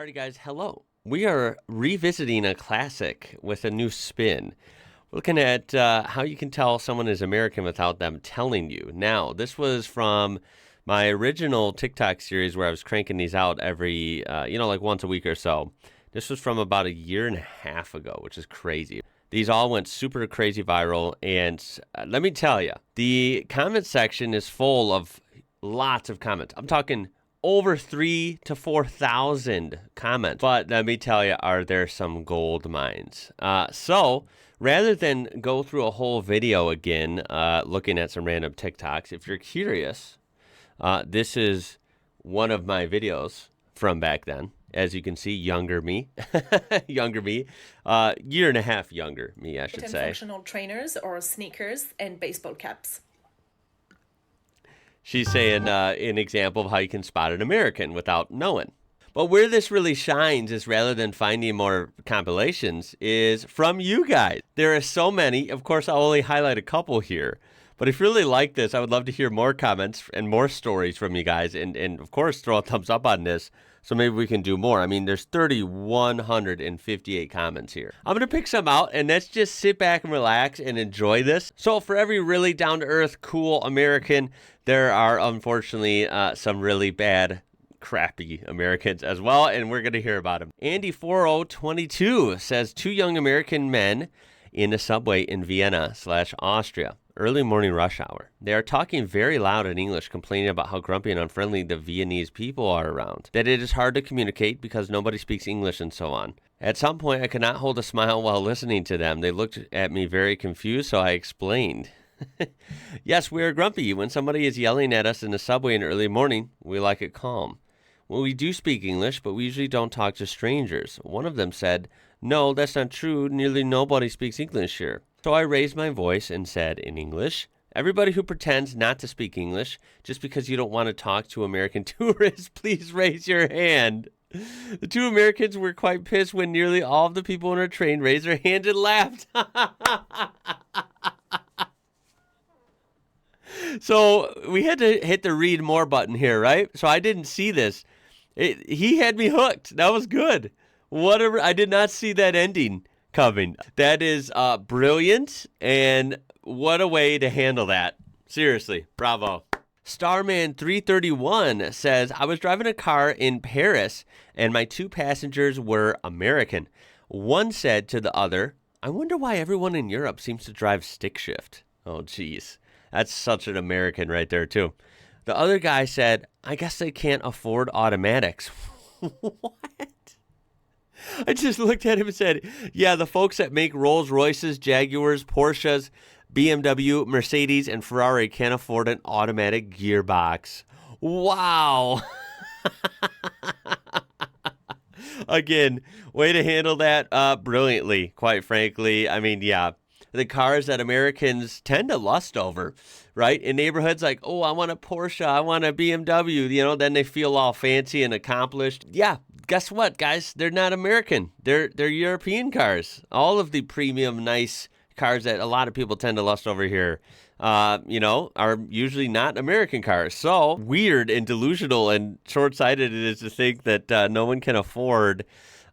Alrighty, guys, hello. We are revisiting a classic with a new spin. We're looking at how you can tell someone is American without them telling you. Now, this was from my original TikTok series where I was cranking these out every, like once a week or so. This was from about a year and a half ago, which is crazy. These all went super crazy viral, and let me tell you, the comment section is full of lots of comments. I'm talking over 3,000 to 4,000 comments. But let me tell you, are there some gold mines? So rather than go through a whole video again, looking at some random TikToks, if you're curious, this is one of my videos from back then. As you can see, younger me, year and a half younger me, I should say. Functional trainers or sneakers and baseball caps. She's saying an example of how you can spot an American without knowing. But where this really shines is rather than finding more compilations is from you guys. There are so many. Of course, I'll only highlight a couple here. But if you really like this, I would love to hear more comments and more stories from you guys. And of course, throw a thumbs up on this so maybe we can do more. I mean, there's 3,158 comments here. I'm going to pick some out, and let's just sit back and relax and enjoy this. So for every really down-to-earth, cool American, there are, unfortunately, some really bad, crappy Americans as well, and we're going to hear about them. Andy4022 says, 2 young American men in a subway in Vienna/Austria. Early morning rush hour. They are talking very loud in English, complaining about how grumpy and unfriendly the Viennese people are around, that it is hard to communicate because nobody speaks English and so on. At some point, I could not hold a smile while listening to them. They looked at me very confused, so I explained. Yes, we are grumpy. When somebody is yelling at us in the subway in the early morning, we like it calm. Well, we do speak English, but we usually don't talk to strangers. One of them said, "No, that's not true. Nearly nobody speaks English here." So I raised my voice and said in English, "Everybody who pretends not to speak English, just because you don't want to talk to American tourists, please raise your hand." The 2 Americans were quite pissed when nearly all of the people on our train raised their hands and laughed. So we had to hit the read more button here, right? So I didn't see this. He had me hooked. That was good. Whatever. I did not see that ending coming. That is brilliant, and what a way to handle that. Seriously, bravo. Starman331 says, I was driving a car in Paris, and my 2 passengers were American. One said to the other, "I wonder why everyone in Europe seems to drive stick shift." Oh, geez. That's such an American right there, too. The other guy said, "I guess they can't afford automatics." What? I just looked at him and said, yeah, the folks that make Rolls Royces, Jaguars, Porsches, BMW, Mercedes, and Ferrari can't afford an automatic gearbox. Wow. Again, way to handle that brilliantly, quite frankly. I mean, yeah, the cars that Americans tend to lust over, right? In neighborhoods like, oh, I want a Porsche, I want a BMW, then they feel all fancy and accomplished. Yeah, guess what, guys? They're not American. They're European cars. All of the premium, nice cars that a lot of people tend to lust over here, are usually not American cars. So weird and delusional and short-sighted it is to think that no one can afford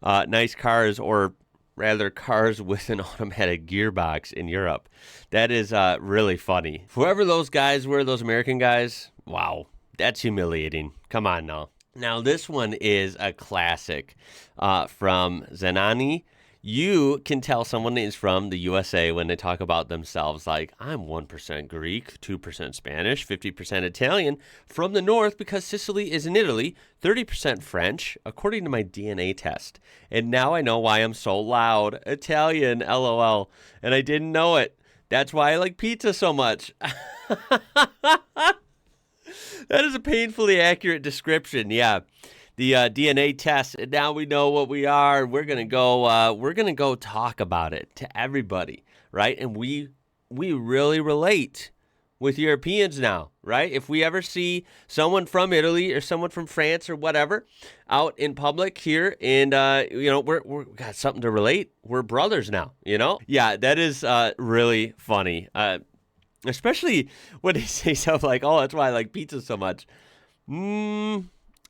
nice cars, or rather cars with an automatic gearbox in Europe. That is really funny. Whoever those guys were, those American guys, wow, that's humiliating. Come on now. Now, this one is a classic from Zenani. You can tell someone is from the USA when they talk about themselves like, I'm 1% Greek, 2% Spanish, 50% Italian, from the north because Sicily is in Italy, 30% French, according to my DNA test. And now I know why I'm so loud. Italian, LOL. And I didn't know it. That's why I like pizza so much. That is a painfully accurate description, yeah. The DNA test, and now we know what we are. We're gonna go talk about it to everybody, right? And we really relate with Europeans now, right? If we ever see someone from Italy or someone from France or whatever out in public here, and we're got something to relate. We're brothers now, Yeah, that is really funny. Especially when they say stuff like, "Oh, that's why I like pizza so much."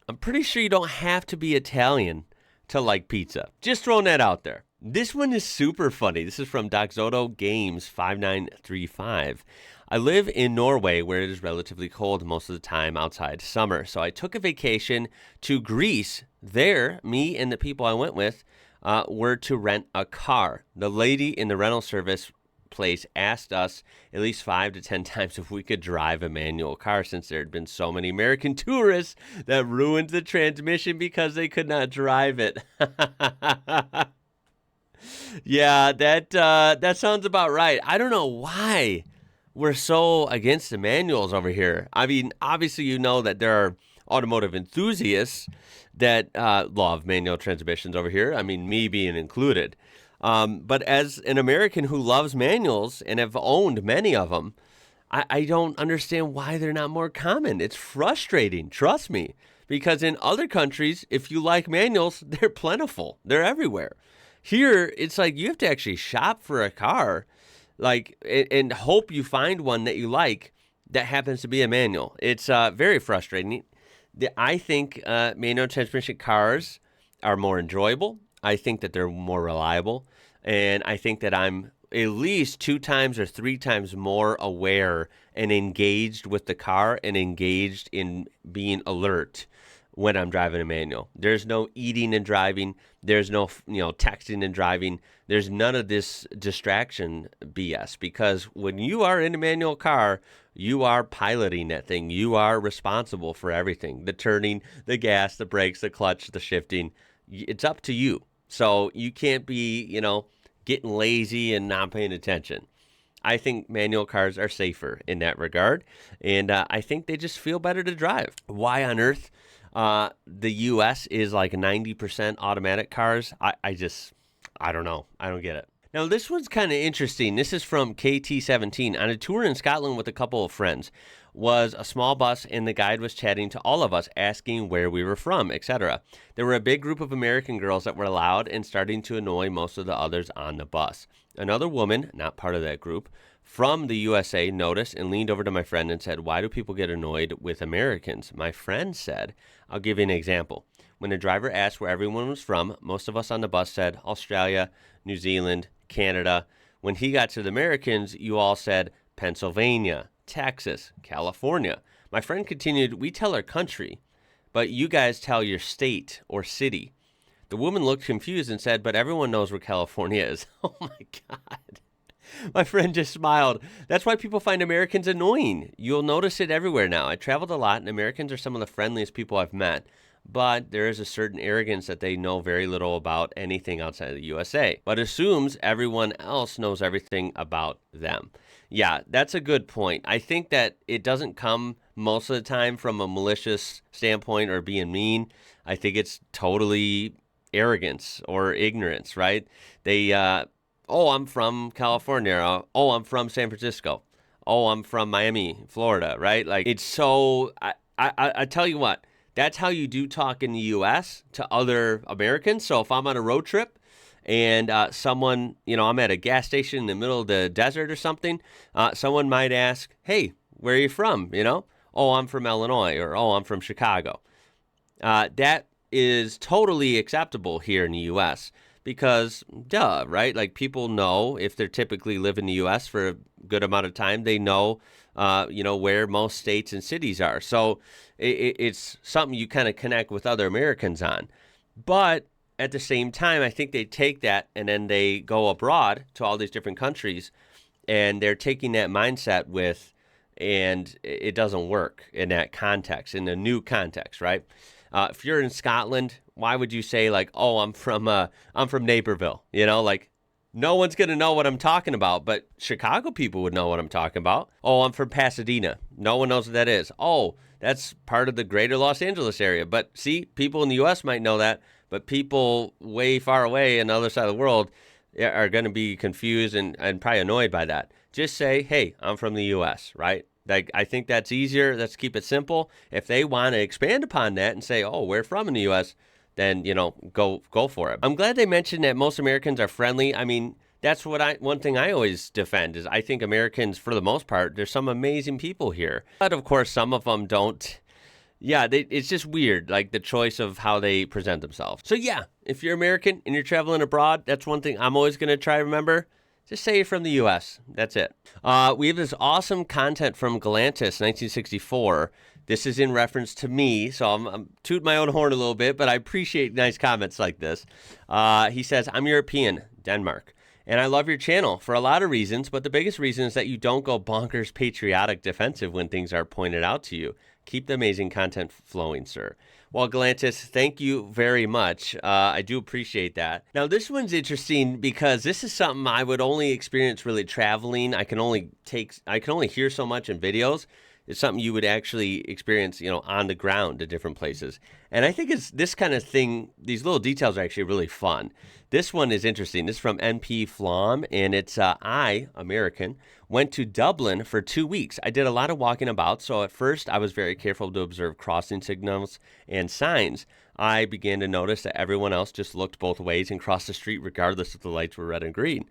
I'm pretty sure you don't have to be Italian to like pizza. Just throwing that out there. This one is super funny. This is from Doxoto Games 5935. I live in Norway where it is relatively cold most of the time outside summer. So I took a vacation to Greece. There, me and the people I went with were to rent a car. The lady in the rental service place asked us at least 5 to 10 times if we could drive a manual car since there had been so many American tourists that ruined the transmission because they could not drive it. Yeah, that sounds about right. I don't know why we're so against the manuals over here. I mean, obviously you know that there are automotive enthusiasts that love manual transmissions over here. I mean, me being included. But as an American who loves manuals and have owned many of them, I don't understand why they're not more common. It's frustrating, trust me, because in other countries, if you like manuals, they're plentiful. They're everywhere. Here, it's like you have to actually shop for a car, like, and hope you find one that you like that happens to be a manual. It's very frustrating. I think manual transmission cars are more enjoyable. I think that they're more reliable. And I think that I'm at least 2 times or 3 times more aware and engaged with the car and engaged in being alert when I'm driving a manual. There's no eating and driving. There's no, texting and driving. There's none of this distraction BS, because when you are in a manual car, you are piloting that thing. You are responsible for everything. The turning, the gas, the brakes, the clutch, the shifting. It's up to you. So you can't be, getting lazy and not paying attention. I think manual cars are safer in that regard, and I think they just feel better to drive. Why on earth the U.S. is like 90% automatic cars? I don't know. I don't get it. Now, this one's kind of interesting. This is from KT17. On a tour in Scotland with a couple of friends, was a small bus, and the guide was chatting to all of us, asking where we were from, etc. There were a big group of American girls that were loud and starting to annoy most of the others on the bus. Another woman, not part of that group, from the USA noticed and leaned over to my friend and said, "Why do people get annoyed with Americans?" My friend said, "I'll give you an example. When the driver asked where everyone was from, most of us on the bus said Australia, New Zealand, Canada. When he got to the Americans, you all said Pennsylvania, Texas, California." My friend continued, "We tell our country, but you guys tell your state or city." The woman looked confused and said, "But everyone knows where California is." Oh my God. My friend just smiled. That's why people find Americans annoying. You'll notice it everywhere now. I traveled a lot, and Americans are some of the friendliest people I've met. But there is a certain arrogance that they know very little about anything outside of the USA, but assumes everyone else knows everything about them. Yeah, that's a good point. I think that it doesn't come most of the time from a malicious standpoint or being mean. I think it's totally arrogance or ignorance, right? They, oh, I'm from California. Oh, I'm from San Francisco. Oh, I'm from Miami, Florida, right? Like, it's so, I tell you what, that's how you do talk in the U.S. to other Americans. So if I'm on a road trip and someone, I'm at a gas station in the middle of the desert or something, someone might ask, "Hey, where are you from?" "Oh, I'm from Illinois," or "Oh, I'm from Chicago." That is totally acceptable here in the U.S. because, duh, right? Like, people know if they're typically live in the U.S. for a good amount of time, they know, where most states and cities are. So it's something you kind of connect with other Americans on. But at the same time, I think they take that and then they go abroad to all these different countries, and they're taking that mindset with, and it doesn't work in that context, in a new context, right? If you're in Scotland, why would you say like, "Oh, I'm from Naperville"? Like, no one's going to know what I'm talking about, but Chicago people would know what I'm talking about. "Oh, I'm from Pasadena." No one knows what that is. "Oh, that's part of the greater Los Angeles area." But see, people in the U.S. might know that, but people way far away on the other side of the world are going to be confused and probably annoyed by that. Just say, "Hey, I'm from the U.S.," right? Like, I think that's easier. Let's keep it simple. If they want to expand upon that and say, "Oh, we're from in the U.S.," then, go for it. I'm glad they mentioned that most Americans are friendly. I mean, that's one thing I always defend is I think Americans, for the most part, there's some amazing people here. But of course, some of them don't Yeah, it's just weird, like the choice of how they present themselves. So yeah, if you're American and you're traveling abroad, that's one thing I'm always going to try to remember. Just say you're from the U.S. That's it. We have this awesome content from Galantis, 1964. This is in reference to me, so I'm tooting my own horn a little bit, but I appreciate nice comments like this. He says, I'm European, Denmark. And I love your channel for a lot of reasons, but the biggest reason is that you don't go bonkers patriotic defensive when things are pointed out to you. Keep the amazing content flowing, sir. Well, Galantis, thank you very much. I do appreciate that. Now, this one's interesting because this is something I would only experience really traveling. I can only hear so much in videos. It's something you would actually experience, on the ground at different places. And I think it's this kind of thing, these little details are actually really fun. This one is interesting. This is from NP Flom, and it's I, American, went to Dublin for 2 weeks. I did a lot of walking about, so at first I was very careful to observe crossing signals and signs. I began to notice that everyone else just looked both ways and crossed the street regardless if the lights were red and green.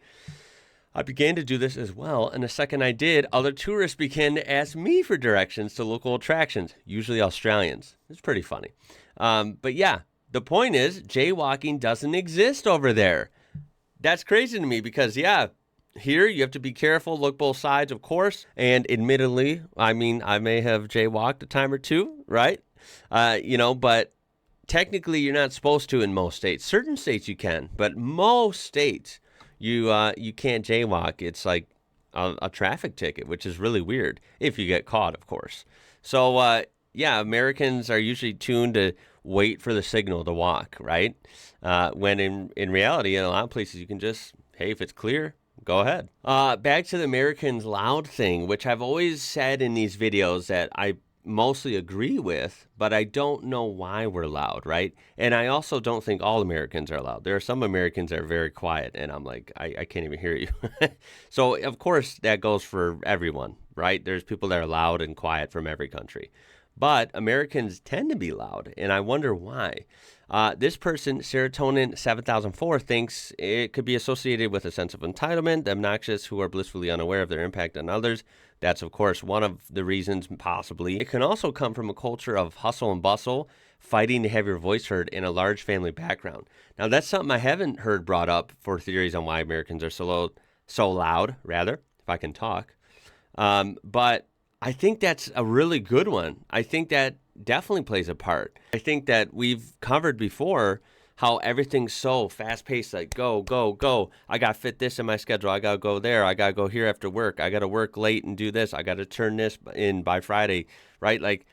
I began to do this as well, and the second I did, other tourists began to ask me for directions to local attractions, usually Australians. It's pretty funny. But yeah, the point is, jaywalking doesn't exist over there. That's crazy to me because, yeah, here you have to be careful, look both sides, of course, and admittedly, I mean, I may have jaywalked a time or two, right? But technically you're not supposed to in most states. Certain states you can, but most states you can't jaywalk. It's like a traffic ticket, which is really weird if you get caught, of course. So yeah, Americans are usually tuned to wait for the signal to walk, right? When in reality, in a lot of places, you can just, hey, if it's clear, go ahead. Back to the Americans loud thing, which I've always said in these videos that I mostly agree with, but I don't know why we're loud, right? And I also don't think all Americans are loud. There are some Americans that are very quiet, and I'm like, I can't even hear you. So, of course, that goes for everyone, right? There's people that are loud and quiet from every country. But Americans tend to be loud, and I wonder why. This person, Serotonin 7004, thinks it could be associated with a sense of entitlement, the obnoxious who are blissfully unaware of their impact on others. That's, of course, one of the reasons, possibly. It can also come from a culture of hustle and bustle, fighting to have your voice heard in a large family background. Now, that's something I haven't heard brought up for theories on why Americans are so loud, rather, if I can talk. But I think that's a really good one. I think that definitely plays a part. I think that we've covered before how everything's so fast-paced, like go, go, go. I got to fit this in my schedule. I got to go there. I got to go here after work. I got to work late and do this. I got to turn this in by Friday, right? Like,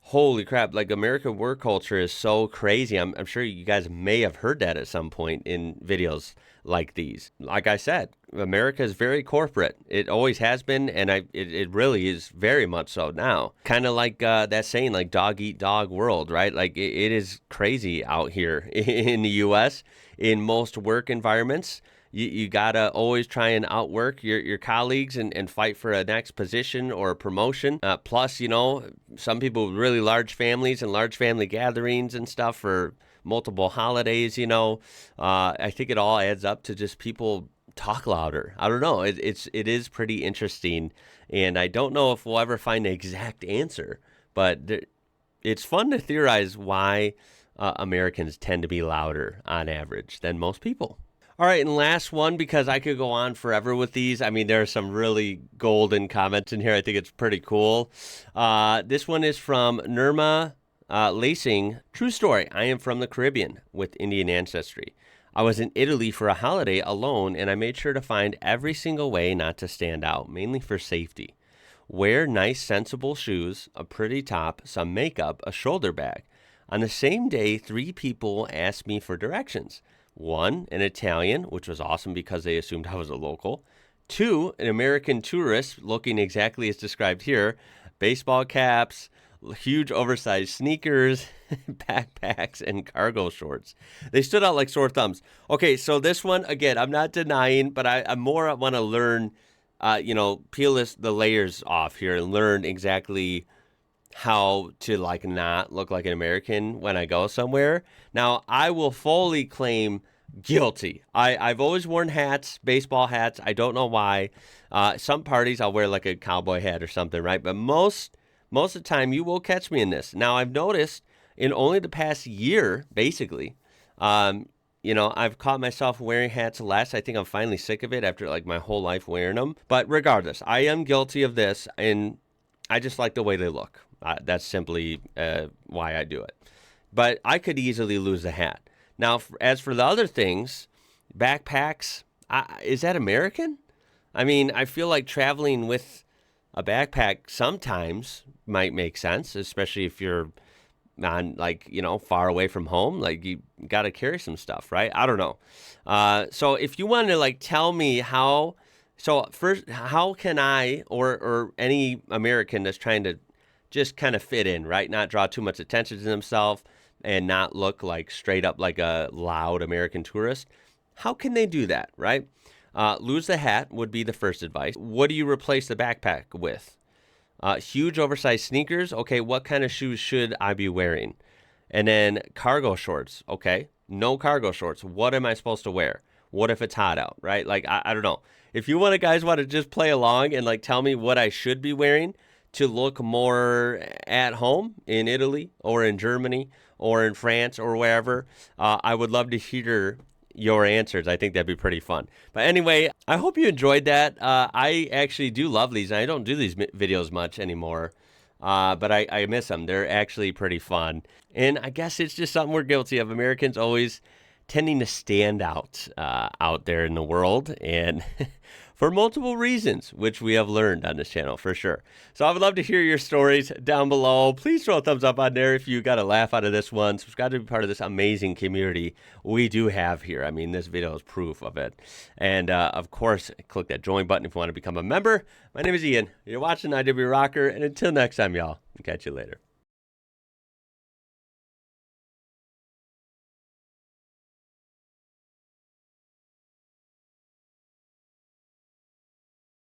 holy crap, like American work culture is so crazy. I'm sure you guys may have heard that at some point in videos like these. Like I said, America is very corporate. It always has been, and it really is very much so now. Kind of like that saying, like dog eat dog world, right? Like it is crazy out here in the U.S. in most work environments. You gotta always try and outwork your colleagues and fight for a next position or a promotion. Plus, some people with really large families and large family gatherings and stuff for multiple holidays. I think it all adds up to just people talk louder. I don't know. It is pretty interesting, and I don't know if we'll ever find the exact answer, but it's fun to theorize why Americans tend to be louder on average than most people. All right, and last one, because I could go on forever with these. I mean, there are some really golden comments in here. I think it's pretty cool. This one is from Nirma Lacing. True story. I am from the Caribbean with Indian ancestry. I was in Italy for a holiday alone, and I made sure to find every single way not to stand out, mainly for safety. Wear nice, sensible shoes, a pretty top, some makeup, a shoulder bag. On the same day, 3 people asked me for directions. 1, an Italian, which was awesome because they assumed I was a local. 2, an American tourist looking exactly as described here. Baseball caps, huge oversized sneakers, backpacks, and cargo shorts. They stood out like sore thumbs. Okay, so this one, again, I'm not denying, but I more want to learn, peel the layers off here and learn exactly how to not look like an American when I go somewhere. Now, I will fully claim guilty. I've always worn hats, baseball hats. I don't know why. Some parties I'll wear like a cowboy hat or something, right? But most most of the time you will catch me in this. Now, I've noticed in only the past year, basically, I've caught myself wearing hats less. I think I'm finally sick of it after like my whole life wearing them. But regardless, I am guilty of this, and I just like the way they look. That's simply why I do it. But I could easily lose a hat. Now, as for the other things, backpacks, is that American? I mean, I feel like traveling with a backpack sometimes might make sense, especially if you're on far away from home. Like you got to carry some stuff, right? I don't know. So if you want to tell me how, so first, how can I or any American that's trying to just kind of fit in, right? Not draw too much attention to themselves and not look like straight up like a loud American tourist. How can they do that, right? Lose the hat would be the first advice. What do you replace the backpack with? Huge oversized sneakers. Okay, what kind of shoes should I be wearing? And then cargo shorts. Okay, no cargo shorts. What am I supposed to wear? What if it's hot out, right? I don't know. If you guys want to just play along and tell me what I should be wearing to look more at home in Italy or in Germany or in France or wherever, I would love to hear your answers. I think that'd be pretty fun. But anyway, I hope you enjoyed that. I actually do love these. I don't do these videos much anymore, but I miss them. They're actually pretty fun. And I guess it's just something we're guilty of. Americans always tending to stand out there in the world, and for multiple reasons, which we have learned on this channel for sure. So I would love to hear your stories down below. Please throw a thumbs up on there if you got a laugh out of this one. Subscribe to be part of this amazing community we do have here. I mean, this video is proof of it. And of course, click that join button if you want to become a member. My name is Ian. You're watching IWrocker, and until next time, y'all, I'll catch you later.